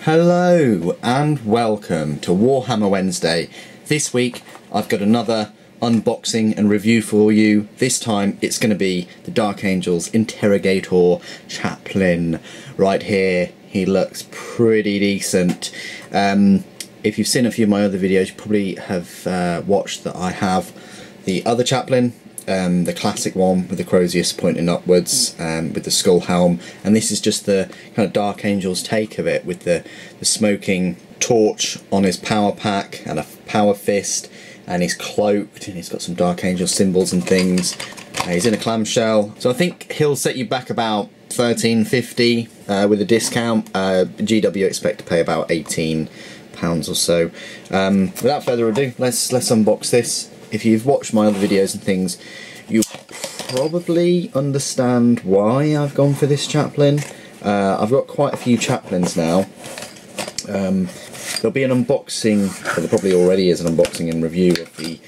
Hello and welcome to Warhammer Wednesday. This week I've got another unboxing and review for you. This time it's going to be the Dark Angels Interrogator Chaplain. Right here, he looks pretty decent. If you've seen a few of my other videos, you probably have watched that I have the other Chaplain, the classic one with the Crozius pointing upwards, with the skull helm, and this is just the kind of Dark Angels take of it, with the smoking torch on his power pack and a power fist, and he's cloaked and he's got some Dark Angel symbols and things. He's in a clamshell, so I think he'll set you back about $13.50 with a discount. GW expect to pay about £18 or so. Without further ado, let's unbox this. If you've watched my other videos and things, you'll probably understand why I've gone for this Chaplain. I've got quite a few Chaplains now. There'll be an unboxing, or there probably already is an unboxing and review of the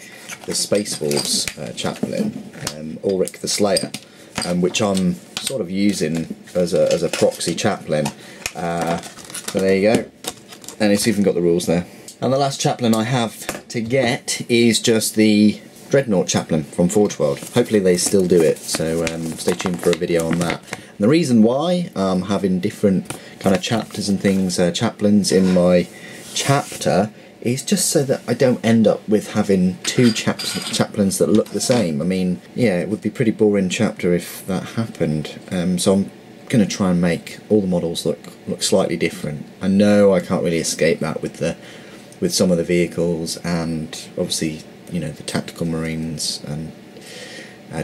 Space Wolves Chaplain, Ulrich the Slayer, which I'm sort of using as a proxy Chaplain. So there you go, and it's even got the rules there. And the last Chaplain I have to get is just the Dreadnought Chaplain from Forge World. Hopefully they still do it, so stay tuned for a video on that. And the reason why I'm having different kind of chapters and things, Chaplains in my chapter, is just so that I don't end up with having two Chaplains that look the same. I mean, yeah, it would be a pretty boring chapter if that happened. So I'm going to try and make all the models look slightly different. I know I can't really escape that with some of the vehicles, and obviously, you know, the tactical marines and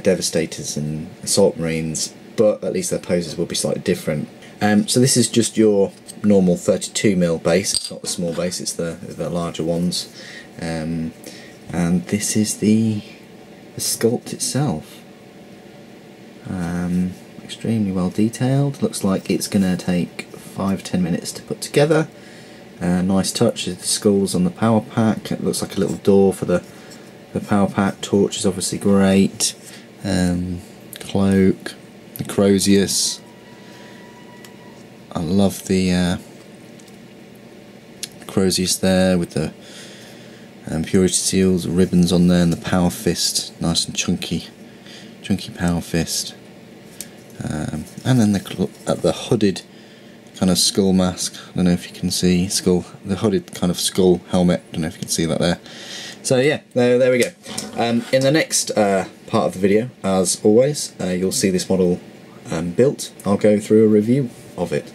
devastators and assault marines, but at least their poses will be slightly different. So this is just your normal 32mm base. It's not the small base, it's the larger ones. And this is the sculpt itself. Extremely well detailed. Looks like it's going to take 5-10 minutes to put together. Nice touch is the skulls on the power pack. It looks like a little door for the power pack. Torch is obviously great. Cloak, the Crozius. I love the Crozius there with the purity seals, ribbons on there, and the power fist, nice and chunky power fist. And then the hooded kind of skull mask. I don't know if you can see the hooded kind of skull helmet. I don't know if you can see that there. So yeah, there we go. In the next part of the video, as always, you'll see this model built. I'll go through a review of it.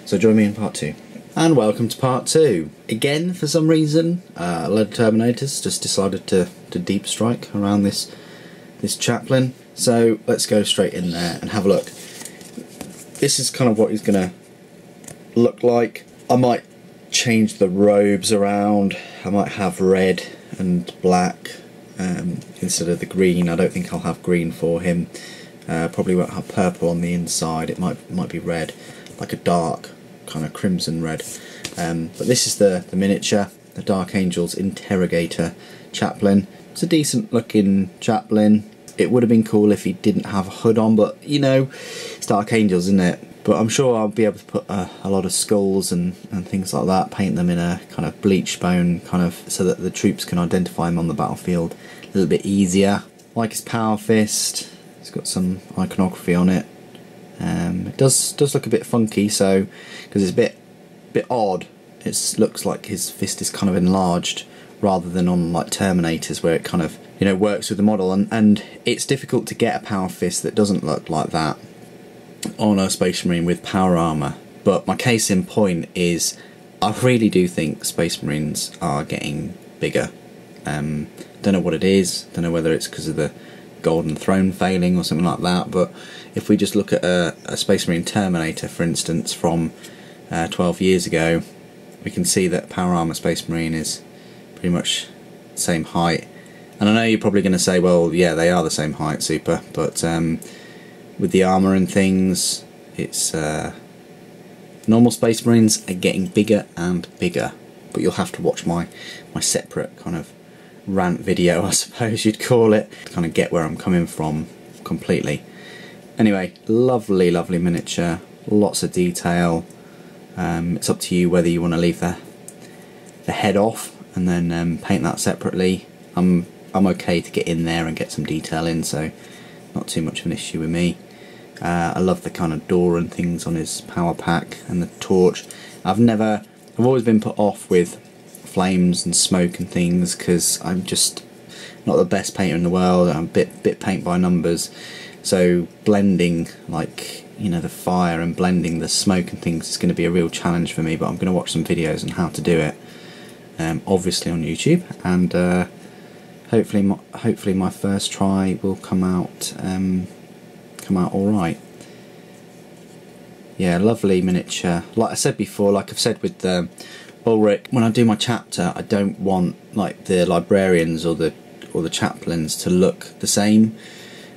So join me in part 2. And welcome to part 2. Again, for some reason, a load of Terminators just decided to deep strike around this Chaplain. So let's go straight in there and have a look. This is kind of what he's going to look like. I might change the robes around. I might have red and black instead of the green. I don't think I'll have green for him. Probably won't have purple on the inside. It might be red, like a dark kind of crimson red. But this is the miniature, the Dark Angels Interrogator Chaplain. It's a decent looking Chaplain. It would have been cool if he didn't have a hood on, but you know, it's Dark Angels, isn't it? But I'm sure I'll be able to put a lot of skulls and things like that, paint them in a kind of bleach bone, kind of, so that the troops can identify him on the battlefield a little bit easier. Like his power fist, it's got some iconography on it. It does look a bit funky, so because it's a bit odd. It looks like his fist is kind of enlarged, rather than on like Terminators where it kind of, you know, works with the model. And it's difficult to get a power fist that doesn't look like that on a Space Marine with power armour. But my case in point is, I really do think Space Marines are getting bigger. Don't know what it is, don't know whether it's because of the Golden Throne failing or something like that, but if we just look at a Space Marine Terminator, for instance, from 12 years ago, we can see that power armour Space Marine is pretty much the same height. And I know you're probably going to say, well, yeah, they are the same height, Super, but with the armour and things, it's normal Space Marines are getting bigger and bigger. But you'll have to watch my separate kind of rant video, I suppose you'd call it, to kind of get where I'm coming from completely. Anyway, lovely miniature, lots of detail. It's up to you whether you want to leave the head off and then paint that separately. I'm okay to get in there and get some detail in, so not too much of an issue with me. I love the kind of door and things on his power pack and the torch. I've always been put off with flames and smoke and things because I'm just not the best painter in the world. I'm a bit paint by numbers, so blending, like, you know, the fire and blending the smoke and things is going to be a real challenge for me. But I'm going to watch some videos on how to do it, obviously on YouTube, and hopefully my first try will come out all right. Yeah, lovely miniature. Like I said before, like I've said with Ulrich, when I do my chapter, I don't want like the librarians or the chaplains to look the same,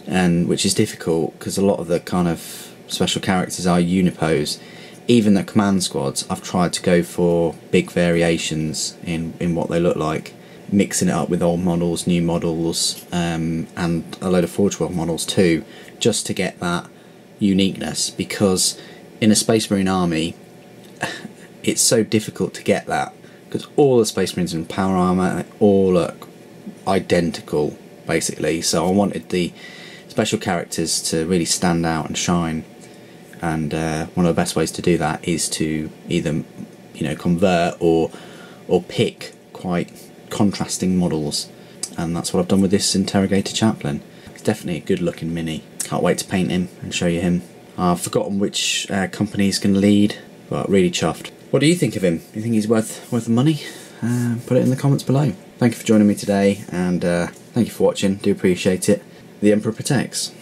and which is difficult because a lot of the kind of special characters are unipose. Even the command squads, I've tried to go for big variations in what they look like, mixing it up with old models, new models, and a load of Forge World models too, just to get that uniqueness, because in a Space Marine army it's so difficult to get that, because all the Space Marines in power armour, they all look identical basically. So I wanted the special characters to really stand out and shine, and one of the best ways to do that is to either, you know, convert or pick quite contrasting models, and that's what I've done with this Interrogator Chaplain. It's definitely a good looking mini. Can't wait to paint him and show you him. I've forgotten which company he's going to lead, but really chuffed. What do you think of him? Do you think he's worth the money? Put it in the comments below. Thank you for joining me today, and thank you for watching. Do appreciate it. The Emperor protects.